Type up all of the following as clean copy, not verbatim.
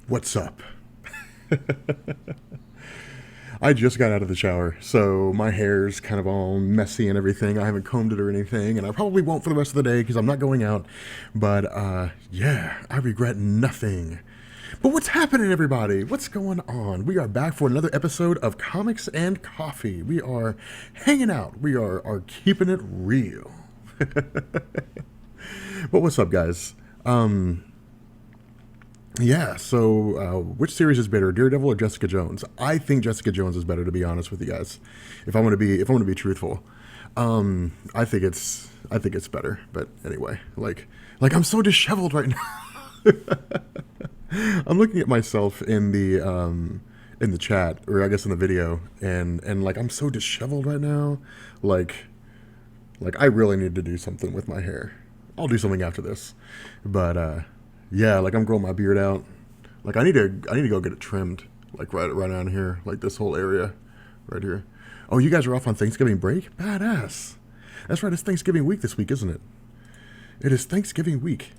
What's up? I just got out of the shower, so my hair's kind of all messy and everything. I haven't combed it or anything, and I probably won't for the rest of the day because I'm not going out. But, yeah, I regret nothing. But what's happening, everybody? What's going on? We are back for another episode of Comics and Coffee. We are hanging out. We are keeping it real. But what's up, guys? Yeah, so which series is better, Daredevil or Jessica Jones? I think Jessica Jones is better, to be honest with you guys. If I'm gonna be truthful, I think it's better. But anyway, like I'm so disheveled right now. I'm looking at myself in the chat, or I guess in the video, and like I'm so disheveled right now. Like I really need to do something with my hair. I'll do something after this, but yeah, like I'm growing my beard out. Like I need to go get it trimmed. Like right around here, like this whole area, right here. Oh, you guys are off on Thanksgiving break? Badass. That's right. It's Thanksgiving week this week, isn't it? It is Thanksgiving week.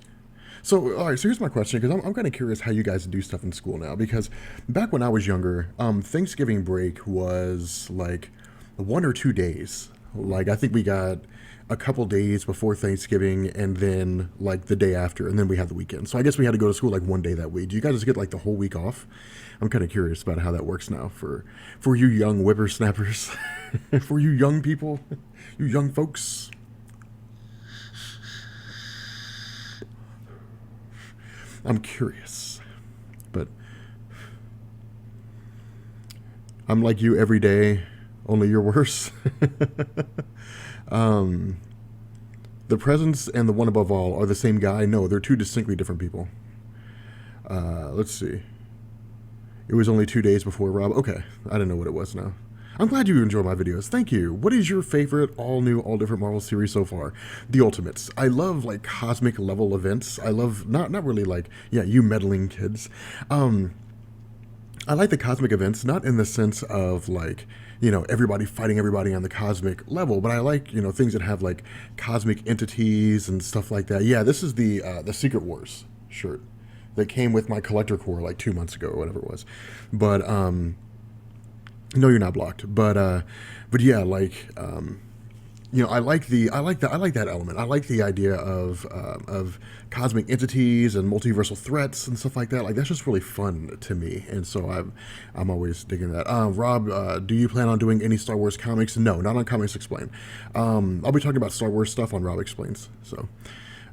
So, all right. So here's my question, because I'm kind of curious how you guys do stuff in school now. Because back when I was younger, Thanksgiving break was like 1 or 2 days. Like I think we got a couple days before Thanksgiving, and then like the day after, and then we had the weekend. So I guess we had to go to school like one day that week. Do you guys just get like the whole week off? I'm kind of curious about how that works now for you young whippersnappers, for you young people, you young folks. I'm curious, but I'm like you every day, only you're worse. The presence and the one above all are the same guy. No, they're two distinctly different people. Let's see. It was only 2 days before Rob. Okay, I didn't know what it was now. I'm glad you enjoy my videos. Thank you. What is your favorite all new, all different Marvel series so far? The Ultimates. I love like cosmic level events. I love not really like, yeah, you meddling kids. I like the cosmic events, not in the sense of like, everybody fighting everybody on the cosmic level, but I like, things that have like cosmic entities and stuff like that. Yeah, this is the Secret Wars shirt that came with my collector core like 2 months ago or whatever it was. But no, you're not blocked. But yeah, like I like that element. I like the idea of cosmic entities and multiversal threats and stuff like that. Like that's just really fun to me, and so I'm always digging that. Rob, do you plan on doing any Star Wars comics? No, not on Comics Explain. I'll be talking about Star Wars stuff on Rob Explains. So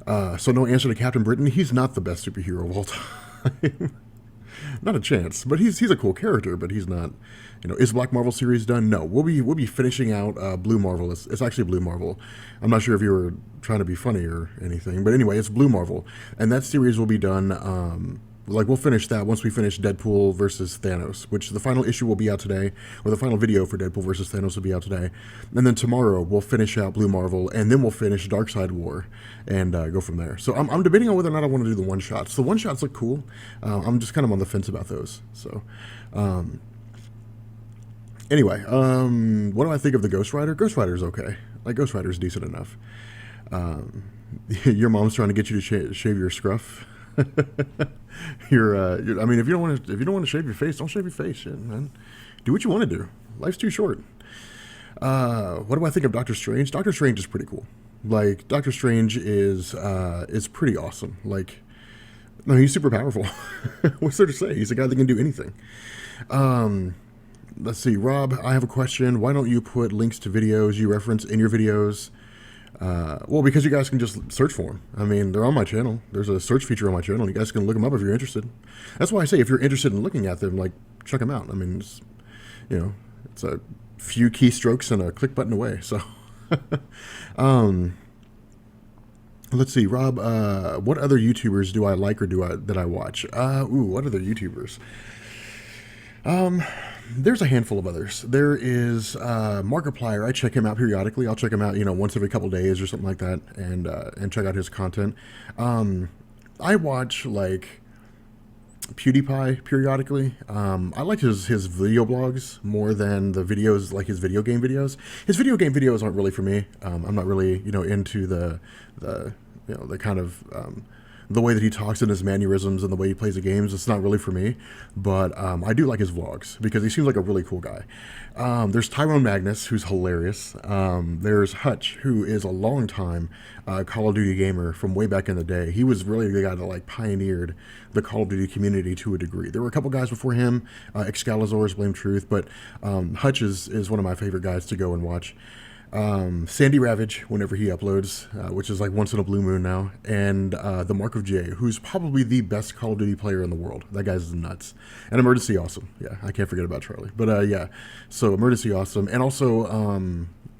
no answer to Captain Britain. He's not the best superhero of all time. Not a chance. But he's a cool character, but he's not. Is Black Marvel series done? No. We'll be finishing out Blue Marvel. It's actually Blue Marvel. I'm not sure if you were trying to be funny or anything, but anyway, it's Blue Marvel, and that series will be done. Like we'll finish that once we finish Deadpool versus Thanos, which the final issue will be out today, or the final video for Deadpool versus Thanos will be out today, and then tomorrow we'll finish out Blue Marvel, and then we'll finish Darkseid War, and go from there. So I'm debating on whether or not I want to do the one shots. The one shots look cool. I'm just kind of on the fence about those. So. Anyway, what do I think of the Ghost Rider? Ghost Rider's okay. Like Ghost Rider's decent enough. Your mom's trying to get you to shave your scruff. I mean, if you don't want to shave your face, don't shave your face, shit, man. Do what you want to do. Life's too short. What do I think of Doctor Strange? Doctor Strange is pretty cool. Like Doctor Strange is pretty awesome. Like, no, he's super powerful. What's there to say? He's a guy that can do anything. Let's see, Rob, I have a question. Why don't you put links to videos you reference in your videos? Well, because you guys can just search for them. I mean, they're on my channel. There's a search feature on my channel. You guys can look them up if you're interested. That's why I say if you're interested in looking at them, like, check them out. I mean, it's a few keystrokes and a click button away. So, let's see, Rob, what other YouTubers do I like or that I watch? What other YouTubers? There's a handful of others. There is Markiplier. I check him out periodically. I'll check him out, once every couple days or something like that, and check out his content. I watch like PewDiePie periodically. I like his video blogs more than the videos, like his video game videos. His video game videos aren't really for me. I'm not really, into the the kind of the way that he talks and his mannerisms and the way he plays the games. It's not really for me, but I do like his vlogs because he seems like a really cool guy. There's Tyrone Magnus, who's hilarious. There's Hutch, who is a long time Call of Duty gamer from way back in the day. He was really the guy that like pioneered the Call of Duty community to a degree. There were a couple guys before him, Excalizors, Blame Truth, but Hutch is one of my favorite guys to go and watch. Sandy Ravage, whenever he uploads, which is like once in a blue moon now, and the Mark of J, who's probably the best Call of Duty player in the world. That guy's nuts. And Emergency Awesome, yeah, I can't forget about Charlie. But yeah, so Emergency Awesome, and also,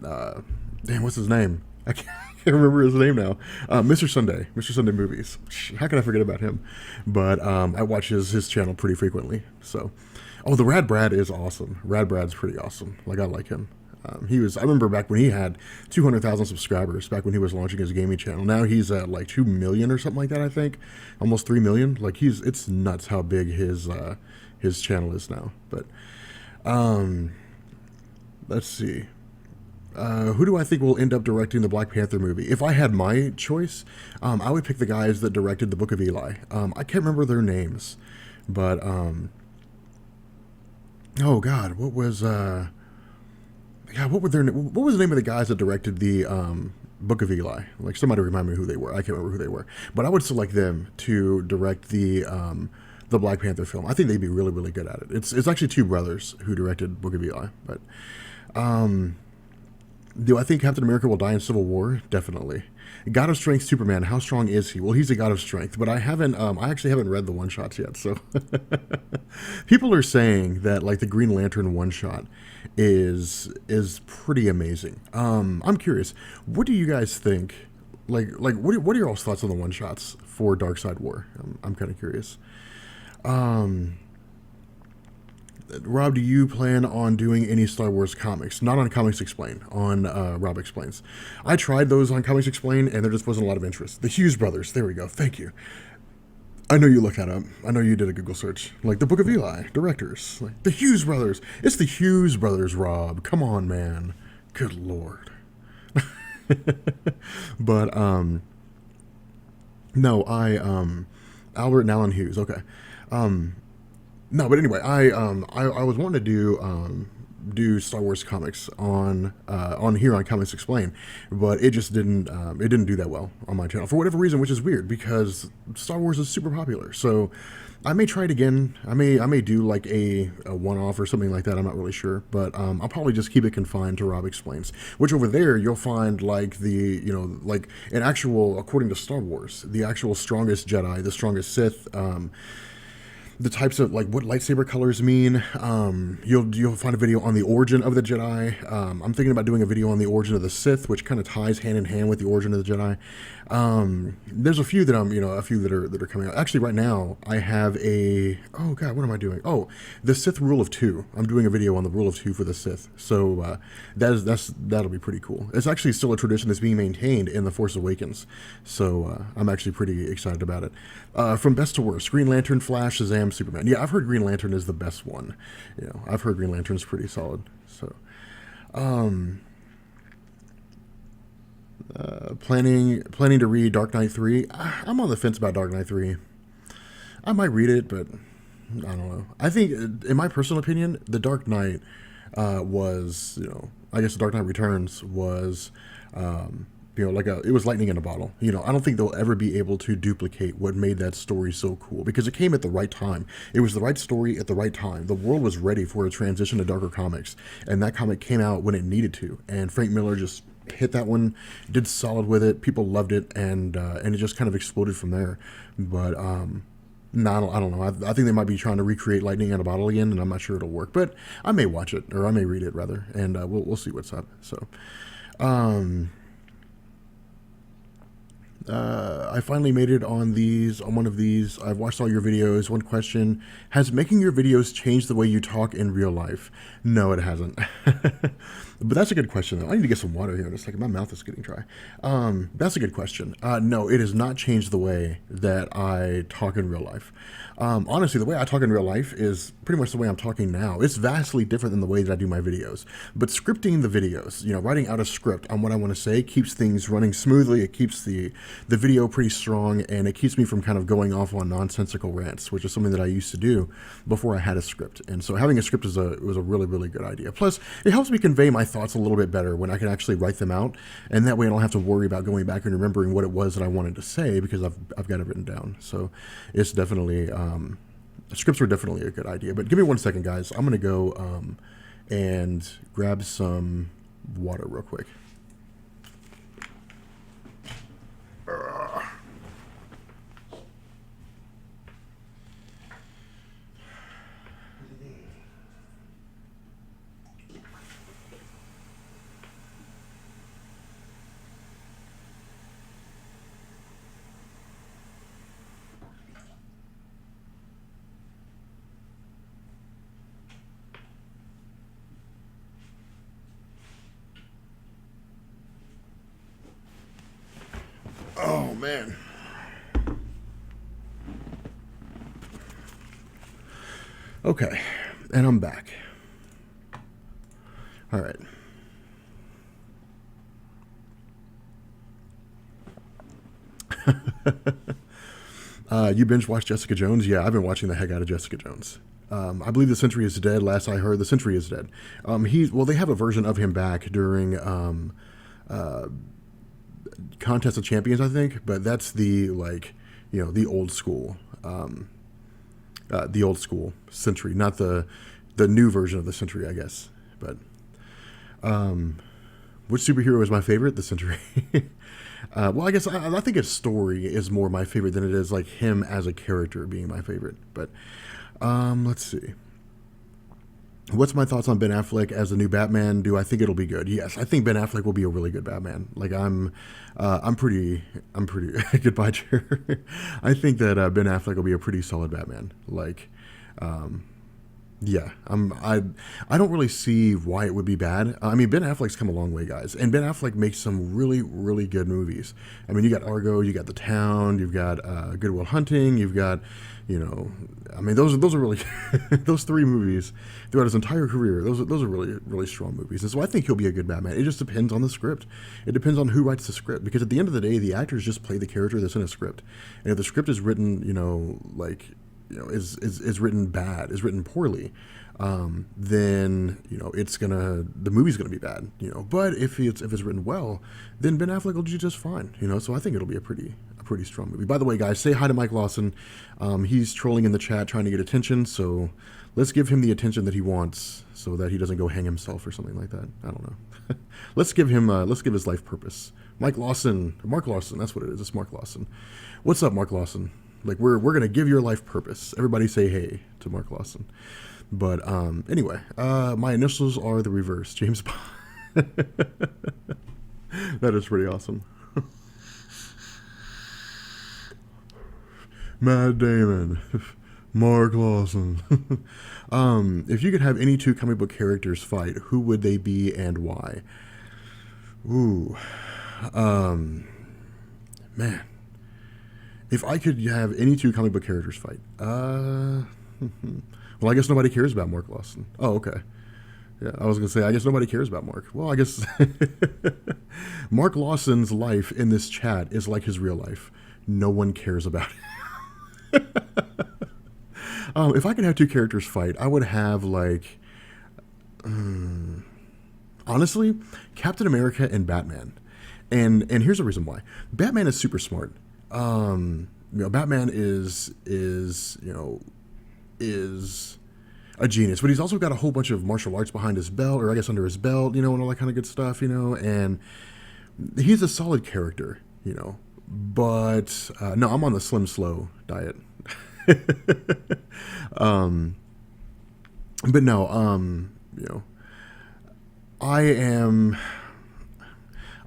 damn, what's his name? I can't remember his name now. Mr. Sunday Movies. How can I forget about him? But I watch his channel pretty frequently. So, oh, the Rad Brad is awesome. Rad Brad's pretty awesome. Like I like him. I remember back when he had 200,000 subscribers, back when he was launching his gaming channel. Now he's at like 2 million or something like that, I think. Almost 3 million. Like it's nuts how big his channel is now. But, let's see. Who do I think will end up directing the Black Panther movie? If I had my choice, I would pick the guys that directed the Book of Eli. I can't remember their names, but, oh God, what was the name of the guys that directed the Book of Eli? Like, somebody remind me who they were. I can't remember who they were. But I would select them to direct the Black Panther film. I think they'd be really, really good at it. It's actually two brothers who directed Book of Eli. But do I think Captain America will die in Civil War? Definitely. God of Strength Superman, how strong is he? Well, he's a god of strength, but I actually haven't read the one-shots yet, so. People are saying that, like, the Green Lantern one-shot is pretty amazing. I'm curious, what do you guys think? Like, what are your all's thoughts on the one-shots for Dark Side War? I'm kind of curious. Rob, do you plan on doing any Star Wars comics? Not on Comics Explain, on Rob Explains. I tried those on Comics Explain, and there just wasn't a lot of interest. The Hughes brothers, there we go, thank you. I know you looked that up. I know you did a Google search. Like, the Book of Eli, directors. Like, the Hughes brothers. It's the Hughes brothers, Rob. Come on, man. Good Lord. But, no, Albert and Alan Hughes, okay. No, but anyway, I was wanting to do Star Wars comics on here on Comics Explain, but it just didn't do that well on my channel for whatever reason, which is weird because Star Wars is super popular. So I may try it again. I may do like a one-off or something like that. I'm not really sure, but I'll probably just keep it confined to Rob Explains. Which over there you'll find like like an actual, according to Star Wars, the actual strongest Jedi, the strongest Sith. The types of, like, what lightsaber colors mean. You'll find a video on the origin of the Jedi. I'm thinking about doing a video on the origin of the Sith, which kind of ties hand in hand with the origin of the Jedi. There's a few that a few that are coming out. Actually, right now I have oh God, what am I doing? Oh, the Sith Rule of Two. I'm doing a video on the Rule of Two for the Sith. So that'll be pretty cool. It's actually still a tradition that's being maintained in The Force Awakens. So I'm actually pretty excited about it. From best to worst, Green Lantern, Flash, Shazam, Superman. Yeah, I've heard Green Lantern is the best one. I've heard Green Lantern's pretty solid. So, planning to read Dark Knight 3. I'm on the fence about Dark Knight 3. I might read it, but I don't know. I think, in my personal opinion, The Dark Knight was, I guess The Dark Knight Returns was, it was lightning in a bottle. I don't think they'll ever be able to duplicate what made that story so cool because it came at the right time. It was the right story at the right time. The world was ready for a transition to darker comics, and that comic came out when it needed to. And Frank Miller just hit that one, did solid with it. People loved it, and it just kind of exploded from there. But no, I don't know. I think they might be trying to recreate lightning in a bottle again, and I'm not sure it'll work. But I may watch it, or I may read it rather, and we'll see what's up. So. I finally made it on one of these. I've watched all your videos. One question: has making your videos changed the way you talk in real life? No, it hasn't. But that's a good question, though. I need to get some water here in a second. My mouth is getting dry. That's a good question. No, it has not changed the way that I talk in real life. Honestly, the way I talk in real life is pretty much the way I'm talking now. It's vastly different than the way that I do my videos. But scripting the videos, writing out a script on what I want to say keeps things running smoothly. It keeps the video pretty strong, and it keeps me from kind of going off on nonsensical rants, which is something that I used to do before I had a script. And so having a script was a really, really good idea. Plus, it helps me convey my thoughts a little bit better when I can actually write them out, and that way I don't have to worry about going back and remembering what it was that I wanted to say because I've got it written down. So it's definitely scripts were definitely a good idea. But give me 1 second, guys. I'm gonna go and grab some water real quick. Oh, man. Okay, and I'm back. All right. You binge watched Jessica Jones? Yeah, I've been watching the heck out of Jessica Jones. I believe the Sentry is dead. Last I heard, the Sentry is dead. They have a version of him back during Contest of Champions, I think, but that's the the old school, Sentry, not the new version of the Sentry, I guess. But which superhero is my favorite? The Sentry. Well, I guess I think his story is more my favorite than it is like him as a character being my favorite. But let's see. What's my thoughts on Ben Affleck as the new Batman? Do I think it'll be good? Yes, I think Ben Affleck will be a really good Batman. Like I'm pretty goodbye, Chair. I think that Ben Affleck will be a pretty solid Batman. Like, yeah, I don't really see why it would be bad. I mean, Ben Affleck's come a long way, guys, and Ben Affleck makes some really, really good movies. I mean, you got Argo, you got The Town, you've got Good Will Hunting, you've got, I mean, those are really those 3 movies throughout his entire career. Those are really, really strong movies, and so I think he'll be a good Batman. It just depends on the script. It depends on who writes the script, because at the end of the day, the actors just play the character that's in a script, and if the script is written, is written bad, is written poorly, then the movie's gonna be bad, But if it's written well, then Ben Affleck will do just fine, So I think it'll be a pretty strong movie. By the way, guys, say hi to Mike Lawson. He's trolling in the chat, trying to get attention. So let's give him the attention that he wants, so that he doesn't go hang himself or something like that. I don't know. Let's give his life purpose. Mark Lawson. That's what it is. It's Mark Lawson. What's up, Mark Lawson? Like we're gonna give your life purpose. Everybody say hey to Mark Lawson. But anyway, my initials are the reverse. James Bond. That is pretty awesome. Matt Damon, Mark Lawson. If you could have any 2 comic book characters fight, who would they be and why? Ooh, man. If I could have any 2 comic book characters fight, well, I guess nobody cares about Mark Lawson. Oh, okay. Yeah, I was going to say, I guess nobody cares about Mark. Well, I guess Mark Lawson's life in this chat is like his real life. No one cares about it. If I could have 2 characters fight, I would have honestly, Captain America and Batman. And here's the reason why. Batman is super smart. Batman is a genius, but he's also got a whole bunch of martial arts behind his belt, or I guess under his belt, and all that kind of good stuff, and he's a solid character, but no, I'm on the Slim Slow diet. But no,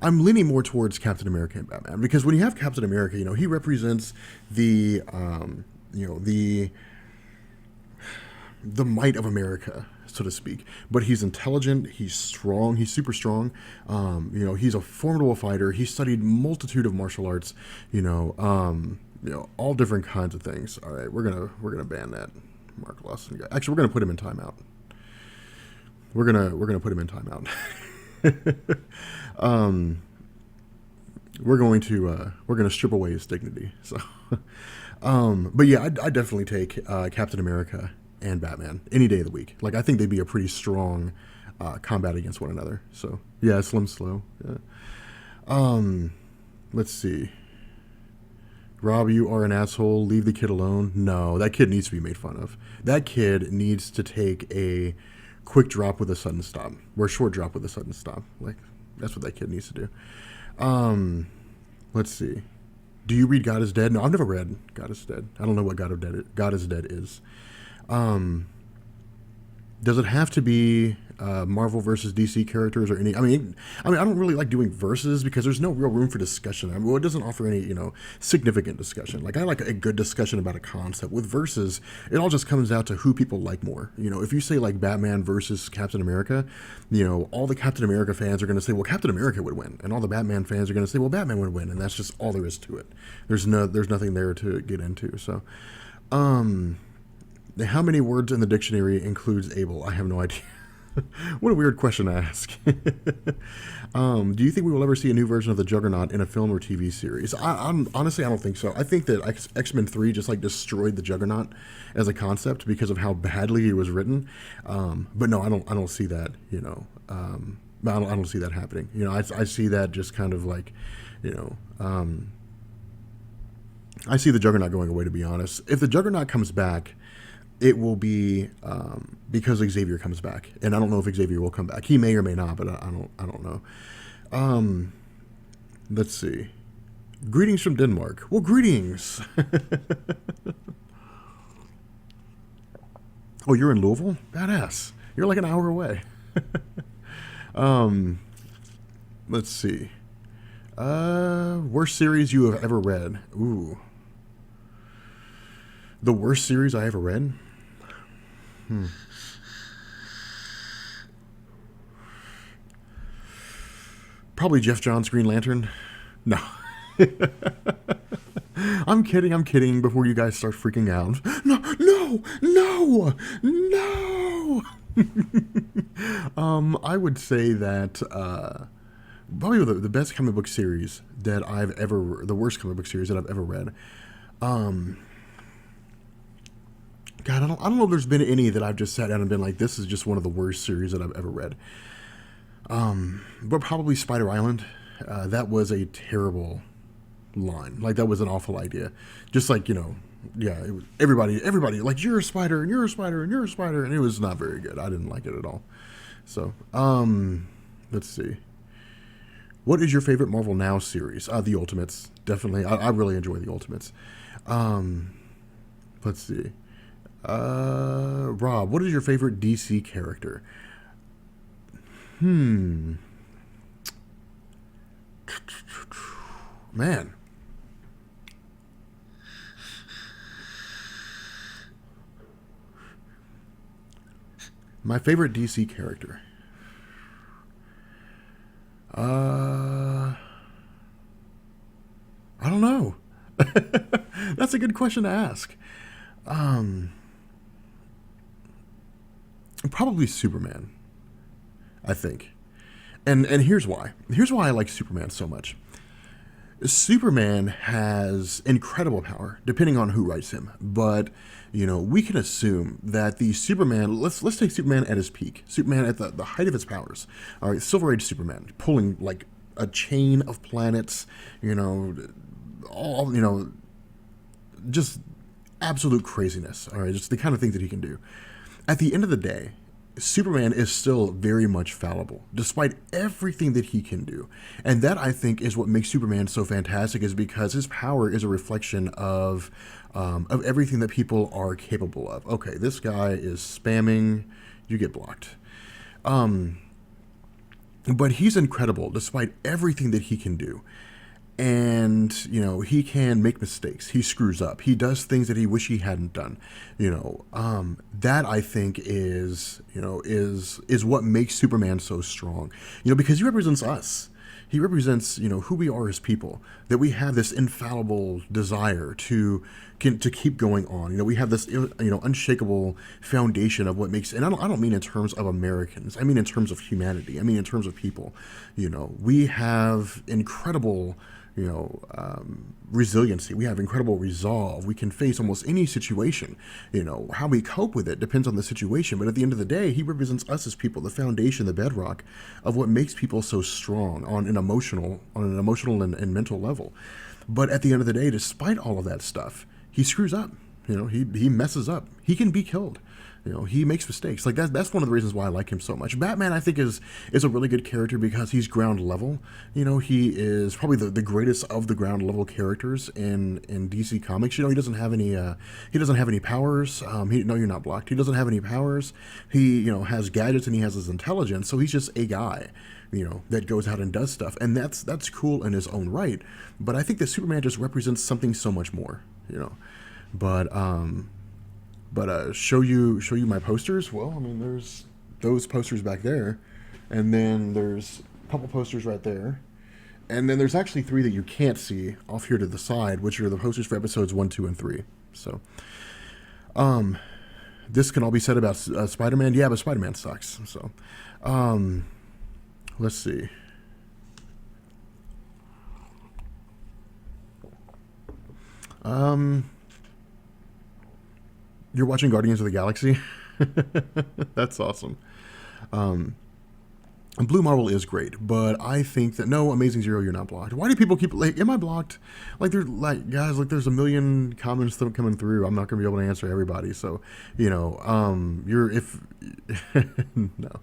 I'm leaning more towards Captain America and Batman because when you have Captain America, he represents the the might of America, so to speak. But he's intelligent, he's strong, he's super strong. He's a formidable fighter. He studied multitude of martial arts. All different kinds of things. All right, we're gonna ban that Mark Lawson guy. Actually, we're gonna put him in timeout. We're gonna put him in timeout. We're gonna strip away his dignity. So, but yeah, I definitely take Captain America and Batman any day of the week. Like I think they'd be a pretty strong combat against one another. So yeah, Slim Slow. Yeah. Let's see. Rob, you are an asshole. Leave the kid alone. No, that kid needs to be made fun of. That kid needs to take a quick drop with a sudden stop, or a short drop with a sudden stop. Like that's what that kid needs to do. Let's see. Do you read God is Dead? No, I've never read God is Dead. I don't know what God is Dead is. Does it have to be Marvel versus DC characters or any? I mean, I don't really like doing verses because there's no real room for discussion. Well, it doesn't offer any, significant discussion. Like I like a good discussion about a concept. With verses, it all just comes out to who people like more. If you say like Batman versus Captain America, all the Captain America fans are going to say, well, Captain America would win, and all the Batman fans are going to say, well, Batman would win, and that's just all there is to it. There's nothing there to get into. So, how many words in the dictionary includes able? I have no idea. What a weird question to ask. Do you think we will ever see a new version of the Juggernaut in a film or TV series? Honestly, I don't think so. I think that X-Men 3 just destroyed the Juggernaut as a concept because of how badly it was written. But no, I don't see that. I don't see that happening. I see that just kind of like, I see the Juggernaut going away. To be honest, if the Juggernaut comes back, it will be because Xavier comes back, and I don't know if Xavier will come back. He may or may not, but I don't know. Let's see. Greetings from Denmark. Well, greetings. Oh, you're in Louisville? Badass. You're like an hour away. Let's see. Worst series you have ever read? Ooh. The worst series I ever read? Probably Jeff Johns' Green Lantern. No. I'm kidding before you guys start freaking out. No. I would say that probably the best comic book series that the worst comic book series that I've ever read. God, I don't know if there's been any that I've just sat down and been like, this is just one of the worst series that I've ever read. But probably Spider Island. That was a terrible line. Like, that was an awful idea. Just like, yeah, it was everybody, like, you're a spider, and you're a spider, and you're a spider, and it was not very good. I didn't like it at all. So, let's see. What is your favorite Marvel Now series? The Ultimates, definitely. I really enjoy the Ultimates. Let's see. Rob, what is your favorite DC character? Man. My favorite DC character. I don't know. That's a good question to ask. Probably Superman, I think. And here's why. Here's why I like Superman so much. Superman has incredible power, depending on who writes him. But, we can assume that the Superman, let's take Superman at his peak. Superman at the height of his powers. All right, Silver Age Superman, pulling like a chain of planets, just absolute craziness. All right, just the kind of things that he can do. At the end of the day, Superman is still very much fallible, despite everything that he can do. And that, I think, is what makes Superman so fantastic, is because his power is a reflection of everything that people are capable of. Okay, this guy is spamming, you get blocked. but he's incredible despite everything that he can do. And he can make mistakes, he screws up, he does things that he wish he hadn't done. That I think is what makes Superman so strong, because he represents us. He represents who we are as people, that we have this infallible desire to keep going on. We have this unshakable foundation of what makes, and I don't mean in terms of Americans, I mean in terms of humanity, I mean in terms of people. We have incredible resiliency. We have incredible resolve. We can face almost any situation. How we cope with it depends on the situation. But at the end of the day, he represents us as people, the foundation, the bedrock of what makes people so strong on an emotional and mental level. But at the end of the day, despite all of that stuff, he screws up. He messes up. He can be killed. He makes mistakes. Like that's one of the reasons why I like him so much. Batman, I think, is a really good character because he's ground level. He is probably the greatest of the ground level characters in DC Comics. He doesn't have any powers. No, you're not blocked. He doesn't have any powers. He has gadgets and he has his intelligence. So he's just a guy, that goes out and does stuff, and that's cool in his own right. But I think that Superman just represents something so much more. But show you my posters. Well, I mean, there's those posters back there, and then there's a couple posters right there, and then there's actually 3 that you can't see off here to the side, which are the posters for episodes 1, 2, and 3. So, this can all be said about Spider-Man. Yeah, but Spider-Man sucks. So, let's see. You're watching Guardians of the Galaxy? That's awesome. Blue Marvel is great, but I think that no, Amazing Zero, you're not blocked. Why do people keep am I blocked? There's guys, there's a million comments coming through. I'm not gonna be able to answer everybody. So, you're if no.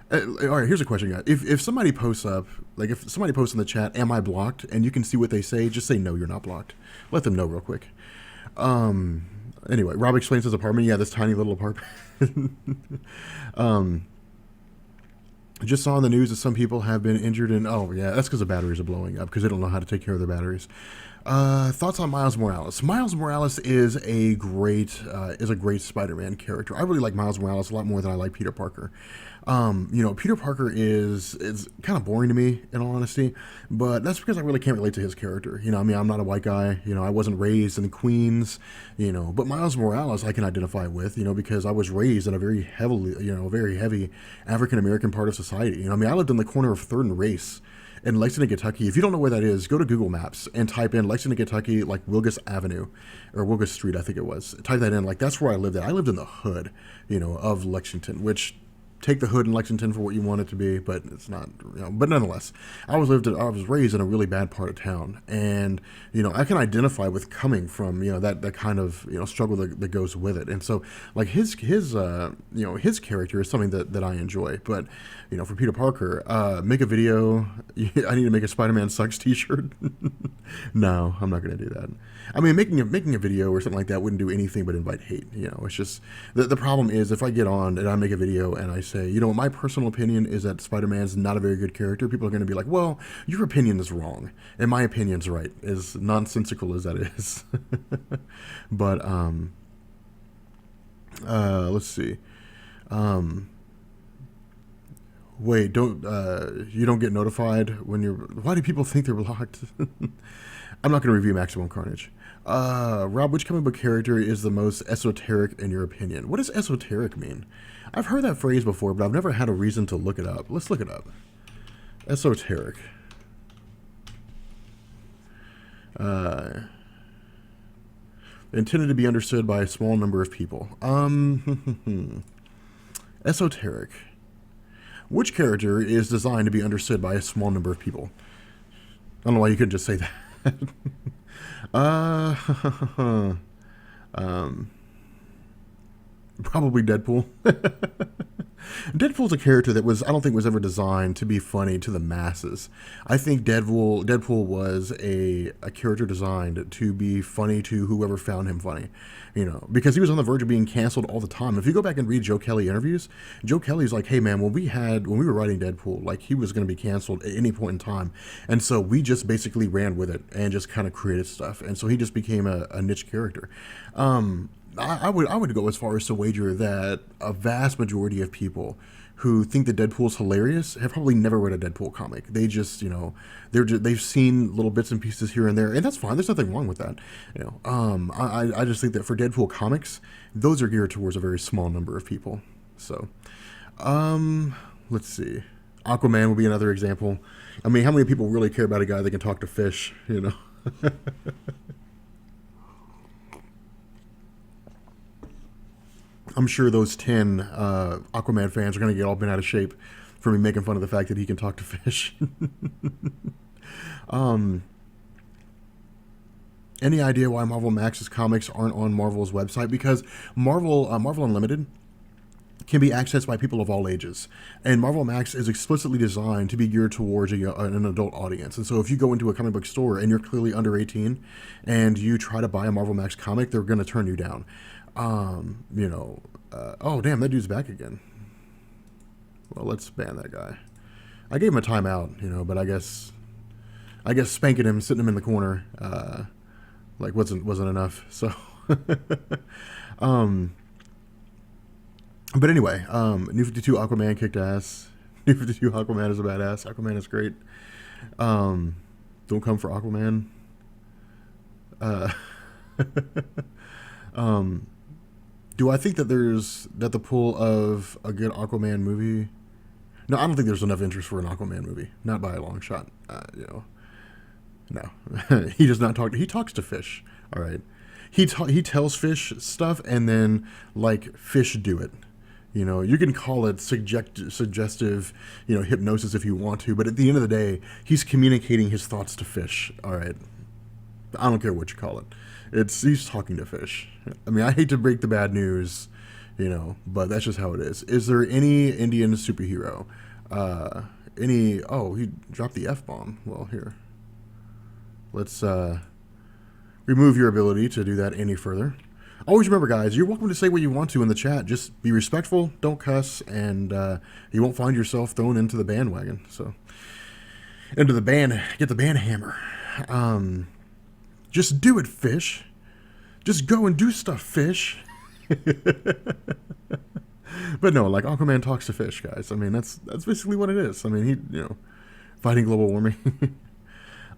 All right, here's a question, guys. If somebody posts up, if somebody posts in the chat, am I blocked? And you can see what they say, just say no, you're not blocked. Let them know real quick. Anyway, Rob explains his apartment. Yeah, this tiny little apartment. Just saw in the news that some people have been injured and oh yeah, that's because the batteries are blowing up because they don't know how to take care of their batteries. Thoughts on Miles Morales? Miles Morales is a great Spider-Man character. I really like Miles Morales a lot more than I like Peter Parker. Peter Parker is kind of boring to me, in all honesty, but that's because I really can't relate to his character. I'm not a white guy. I wasn't raised in Queens. But Miles Morales I can identify with. Because I was raised in a very heavy African American part of society. I lived in the corner of 3rd and Race in Lexington, Kentucky. If you don't know where that is, go to Google Maps and type in Lexington, Kentucky, Wilgus Avenue or Wilgus Street, I think it was. Type that in. That's where I lived at. I lived in the hood, of Lexington, which take the hood in Lexington for what you want it to be, but it's not, but nonetheless, I was raised in a really bad part of town, and I can identify with coming from that kind of struggle that goes with it, and so his character is something that I enjoy. But for Peter Parker, make a video. I need to make a Spider-Man sucks t-shirt. No, I'm not going to do that. I mean, making a video or something like that wouldn't do anything but invite hate. It's just the problem is if I get on and I make a video and I say, my personal opinion is that Spider-Man's not a very good character, people are going to be like, well, your opinion is wrong and my opinion's right, as nonsensical as that is. But let's see. Wait, you don't get notified when you're. Why do people think they're blocked? I'm not going to review Maximum Carnage. Rob, which comic book character is the most esoteric in your opinion? What does esoteric mean? I've heard that phrase before, but I've never had a reason to look it up. Let's look it up. Esoteric. Intended to be understood by a small number of people. Esoteric. Which character is designed to be understood by a small number of people? I don't know why you couldn't just say that. Probably Deadpool. Deadpool's a character that I don't think was ever designed to be funny to the masses. I think Deadpool was a character designed to be funny to whoever found him funny, because he was on the verge of being canceled all the time. If you go back and read Joe Kelly interviews, Joe Kelly's like, hey man, when we were writing Deadpool, like he was going to be canceled at any point in time, and so we just basically ran with it and just kind of created stuff, and so he just became a niche character. I would go as far as to wager that a vast majority of people who think that Deadpool's hilarious have probably never read a Deadpool comic. They just, they've seen little bits and pieces here and there, and that's fine. There's nothing wrong with that. I just think that for Deadpool comics, those are geared towards a very small number of people. So, let's see. Aquaman would be another example. I mean, how many people really care about a guy that can talk to fish? I'm sure those 10 Aquaman fans are going to get all bent out of shape for me making fun of the fact that he can talk to fish. Any idea why Marvel Max's comics aren't on Marvel's website? Because Marvel Unlimited can be accessed by people of all ages. And Marvel Max is explicitly designed to be geared towards an adult audience. And so if you go into a comic book store and you're clearly under 18 and you try to buy a Marvel Max comic, they're going to turn you down. Oh damn, that dude's back again. Well, let's ban that guy. I gave him a timeout, but I guess spanking him, sitting him in the corner, wasn't enough. So, but anyway, New 52 Aquaman kicked ass. New 52 Aquaman is a badass. Aquaman is great. Don't come for Aquaman. Do I think that the pull of a good Aquaman movie? No, I don't think there's enough interest for an Aquaman movie. Not by a long shot. No. He does not talk. He talks to fish. All right. He tells fish stuff, and then fish do it. You can call it suggestive, hypnosis if you want to, but at the end of the day, he's communicating his thoughts to fish. All right. I don't care what you call it. He's talking to fish. I mean, I hate to break the bad news, but that's just how it is. Is there any Indian superhero? He dropped the F-bomb. Well, here. Let's remove your ability to do that any further. Always remember, guys, you're welcome to say what you want to in the chat. Just be respectful, don't cuss, and you won't find yourself thrown into the bandwagon. So, get the band hammer. Just do it, fish. Just go and do stuff, fish. But no, Aquaman talks to fish, guys. I mean, that's basically what it is. I mean, he, fighting global warming.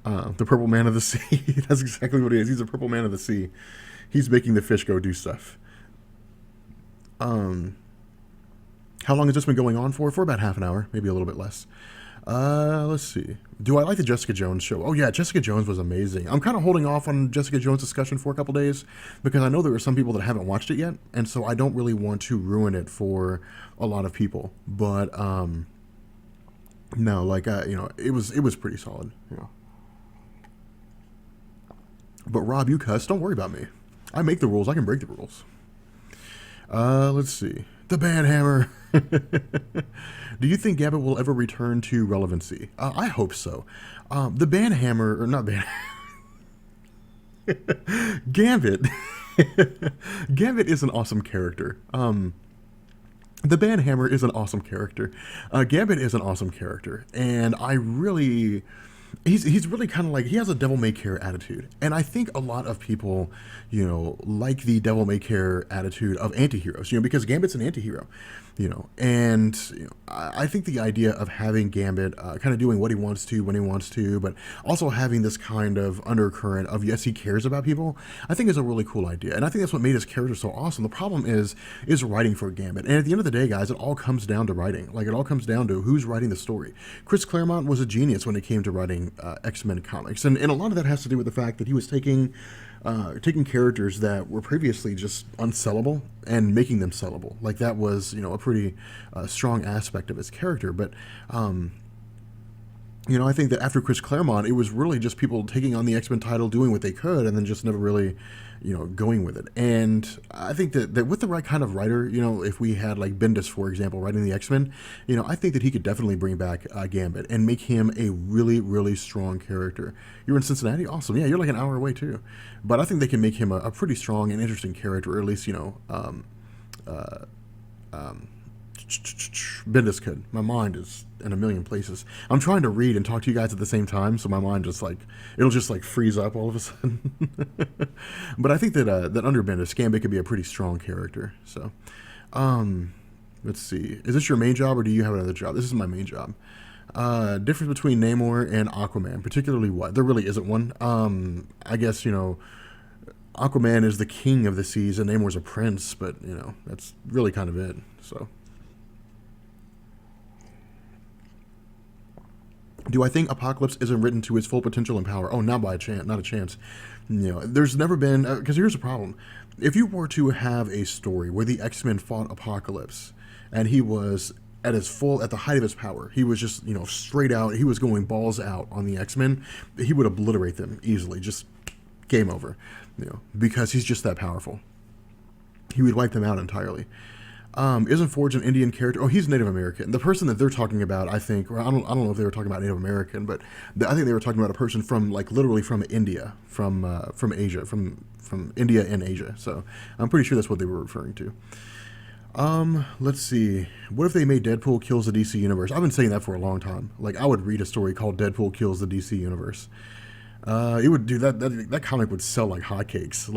The purple man of the sea. That's exactly what he is. He's a purple man of the sea. He's making the fish go do stuff. How long has this been going on for? For about half an hour, maybe a little bit less. Let's see. Do I like the Jessica Jones show? Oh yeah, Jessica Jones was amazing. I'm kind of holding off on Jessica Jones discussion for a couple days because I know there are some people that haven't watched it yet, and so I don't really want to ruin it for a lot of people. But no, it was pretty solid. But Rob, you cuss. Don't worry about me. I make the rules. I can break the rules. Let's see. The band hammer. Do you think Gambit will ever return to relevancy? I hope so. The band hammer, or not band Gambit. Gambit is an awesome character. The band hammer is an awesome character. Gambit is an awesome character. And I really... He's really kind of he has a devil-may-care attitude. And I think a lot of people, like the devil-may-care attitude of antiheroes, because Gambit's an antihero, and I think the idea of having Gambit kind of doing what he wants to when he wants to, but also having this kind of undercurrent of, yes, he cares about people, I think is a really cool idea. And I think that's what made his character so awesome. The problem is writing for Gambit. And at the end of the day, guys, it all comes down to writing. It all comes down to who's writing the story. Chris Claremont was a genius when it came to writing X-Men comics. And a lot of that has to do with the fact that he was taking characters that were previously just unsellable and making them sellable. That was, a pretty strong aspect of his character. But I think that after Chris Claremont, it was really just people taking on the X-Men title, doing what they could, and then just never really, going with it. And I think that with the right kind of writer, if we had like Bendis, for example, writing the X-Men, I think that he could definitely bring back Gambit and make him a really, really strong character. You're in Cincinnati? Awesome. Yeah, you're like an hour away too. But I think they can make him a pretty strong and interesting character, or at least, Bendis could. My mind is in a million places. I'm trying to read and talk to you guys at the same time, so my mind just like it'll just like freeze up all of a sudden. But I think that under Bendis, Gambit could be a pretty strong character. So, let's see. Is this your main job or do you have another job? This is my main job. Difference between Namor and Aquaman, particularly what? There really isn't one. I guess Aquaman is the king of the seas and Namor's a prince, but that's really kind of it. So. Do I think Apocalypse isn't written to its full potential and power? Oh, not by a chance, not a chance. There's never been, because here's the problem. If you were to have a story where the X-Men fought Apocalypse and he was at the height of his power, he was just, straight out, he was going balls out on the X-Men, he would obliterate them easily, just game over, because he's just that powerful. He would wipe them out entirely. Isn't Forge an Indian character? Oh, he's Native American. The person that they're talking about, I think, or I don't know if they were talking about Native American, but I think they were talking about a person from literally from India, from Asia, from India and Asia. So I'm pretty sure that's what they were referring to. Let's see. What if they made Deadpool kills the DC universe? I've been saying that for a long time. I would read a story called Deadpool kills the DC universe. It would do that comic would sell like hotcakes.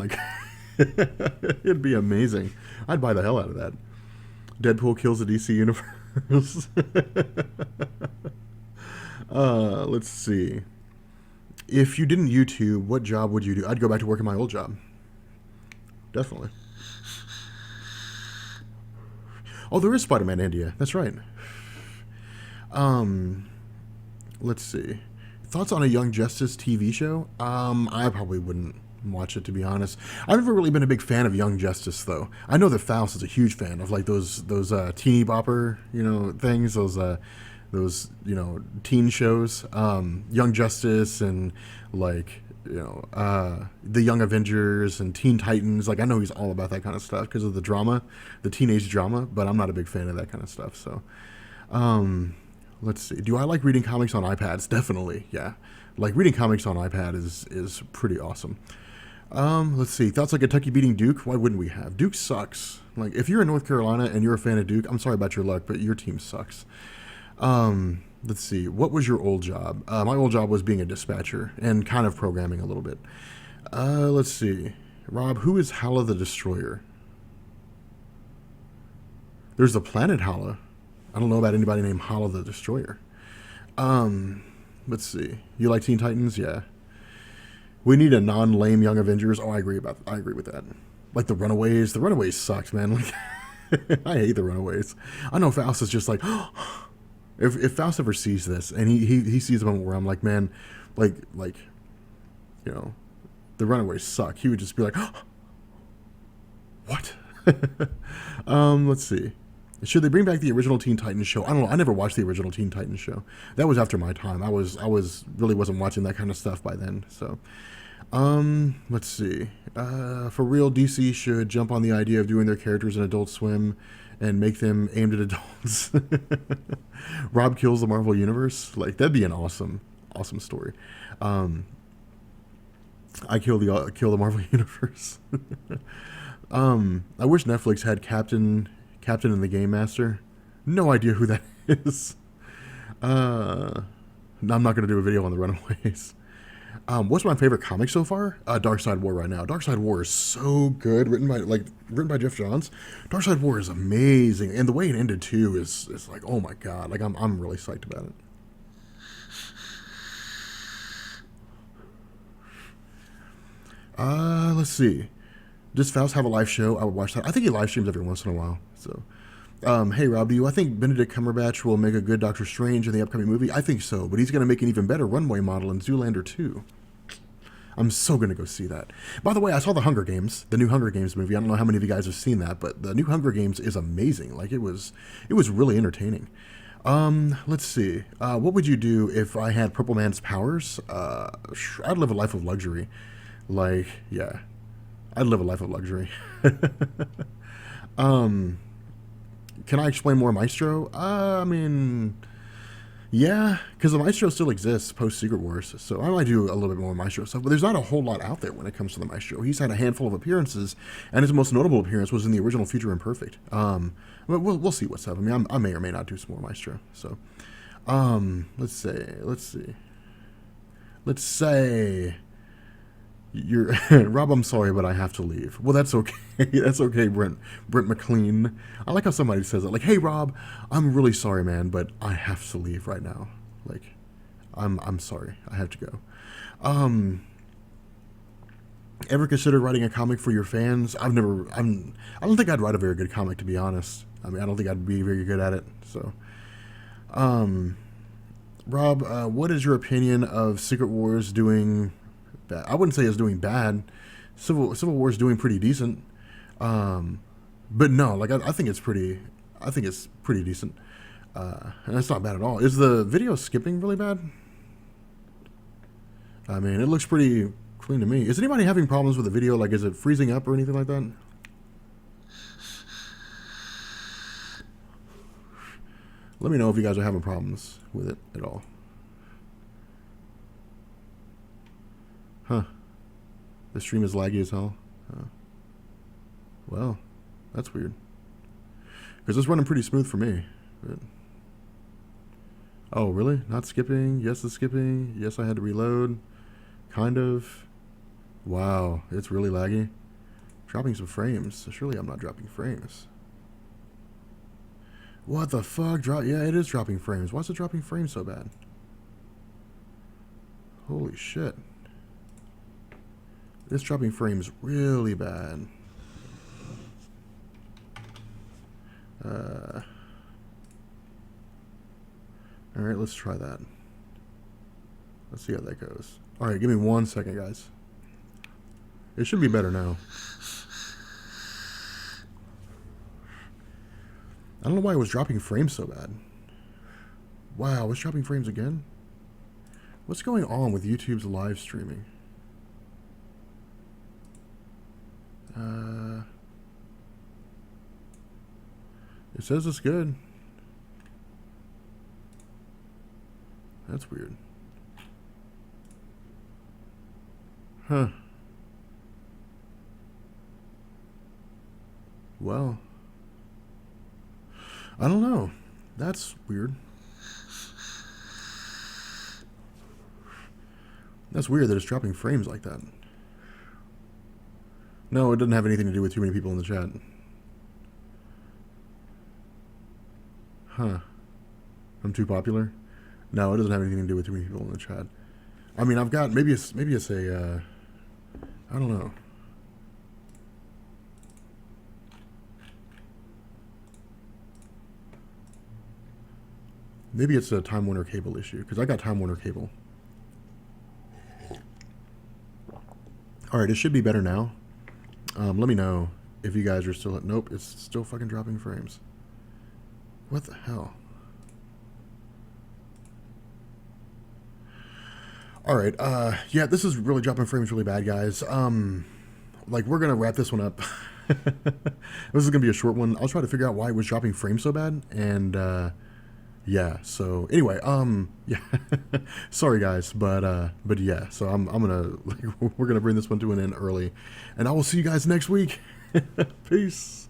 It'd be amazing. I'd buy the hell out of that. Deadpool kills the DC universe. Let's see. If you didn't YouTube, what job would you do? I'd go back to work in my old job. Definitely. Oh, there is Spider-Man India. That's right. Let's see. Thoughts on a Young Justice TV show? I probably wouldn't watch it, to be honest. I've never really been a big fan of Young Justice, though. I know that Faust is a huge fan of those teeny bopper things, those teen shows, Young Justice and the Young Avengers and Teen Titans. I know he's all about that kind of stuff because of the drama, the teenage drama. But I'm not a big fan of that kind of stuff. So, let's see. Do I like reading comics on iPads? Definitely, yeah. Reading comics on iPad is pretty awesome. Let's see. Thoughts on Kentucky beating Duke? Why wouldn't we have? Duke sucks. If you're in North Carolina and you're a fan of Duke, I'm sorry about your luck, but your team sucks. Let's see. What was your old job? My old job was being a dispatcher and kind of programming a little bit. Let's see. Rob, who is Hala the Destroyer? There's the planet Hala. I don't know about anybody named Hala the Destroyer. Let's see. You like Teen Titans? Yeah. We need a non-lame Young Avengers. Oh, I agree with that. The Runaways. The Runaways sucked, man. I hate the Runaways. I know Faust is just if Faust ever sees this and he sees a moment where I'm like, man, the Runaways suck. He would just be like, what? Let's see. Should they bring back the original Teen Titans show? I don't know. I never watched the original Teen Titans show. That was after my time. I really wasn't watching that kind of stuff by then. So, let's see. For real, DC should jump on the idea of doing their characters in Adult Swim and make them aimed at adults. Rob kills the Marvel Universe. That'd be an awesome story. I kill the Marvel Universe. I wish Netflix had Captain and the Game Master. No idea who that is. I'm not going to do a video on the Runaways. What's my favorite comic so far? Dark Side War right now. Dark Side War is so good, written by Jeff Johns. Dark Side War is amazing, and the way it ended too is oh my god, I'm really psyched about it. Let's see. Does Faust have a live show? I would watch that. I think he live streams every once in a while. So, hey Rob, I think Benedict Cumberbatch will make a good Doctor Strange in the upcoming movie? I think so, but he's going to make an even better runway model in Zoolander 2. I'm so going to go see that. By the way, I saw the Hunger Games, the new Hunger Games movie. I don't know how many of you guys have seen that, but the new Hunger Games is amazing. It was really entertaining. Let's see. What would you do if I had Purple Man's powers? I'd live a life of luxury. Like, yeah, I'd live a life of luxury. um, can I explain more Maestro? I mean, yeah, because the Maestro still exists post Secret Wars, so I might do a little bit more Maestro stuff. But there's not a whole lot out there when it comes to the Maestro. He's had a handful of appearances, and his most notable appearance was in the original Future Imperfect. But we'll see what's up. I mean, I may or may not do some more Maestro. So, let's see. Let's say you're Rob. I'm sorry, but I have to leave. Well, that's okay. That's okay, Brent McLean. I like how somebody says it. Like, hey, Rob, I'm really sorry, man, but I have to leave right now. Like, I'm sorry. I have to go. Ever considered writing a comic for your fans? I don't think I'd write a very good comic, to be honest. I mean, I don't think I'd be very good at it. So, Rob, what is your opinion of Secret Wars doing bad? I wouldn't say it's doing bad. Civil War is doing pretty decent. But no, like I think it's pretty. I think it's pretty decent. And it's not bad at all. Is the video skipping really bad? I mean, it looks pretty clean to me. Is anybody having problems with the video? Like, is it freezing up or anything like that? Let me know if you guys are having problems with it at all. Huh. The stream is laggy as hell. Well, that's weird. Because it's running pretty smooth for me. But... oh, really? Not skipping? Yes, it's skipping. Yes, I had to reload. Kind of. Wow, it's really laggy. Dropping some frames. Surely I'm not dropping frames. What the fuck? Yeah, it is dropping frames. Why is it dropping frames so bad? Holy shit. It's dropping frames really bad. Alright, let's try that. Let's see how that goes. Alright, give me 1 second, guys. It should be better now. I don't know why it was dropping frames so bad. Wow, it's dropping frames again? What's going on with YouTube's live streaming? It says it's good. That's weird. Huh. Well, I don't know. That's weird. That's weird that it's dropping frames like that. No, it doesn't have anything to do with too many people in the chat. Huh. I'm too popular? No, it doesn't have anything to do with too many people in the chat. I mean, I've got, maybe it's a, I don't know. Maybe it's a Time Warner Cable issue, because I got Time Warner Cable. Alright, it should be better now. Let me know if you guys are still at... nope, it's still fucking dropping frames. What the hell? Alright, yeah, this is really dropping frames really bad, guys. Like, we're gonna wrap this one up. This is gonna be a short one. I'll try to figure out why it was dropping frames so bad, and, yeah, so anyway, yeah, sorry guys, but yeah, so I'm gonna, like, we're gonna bring this one to an end early, and I will see you guys next week. Peace.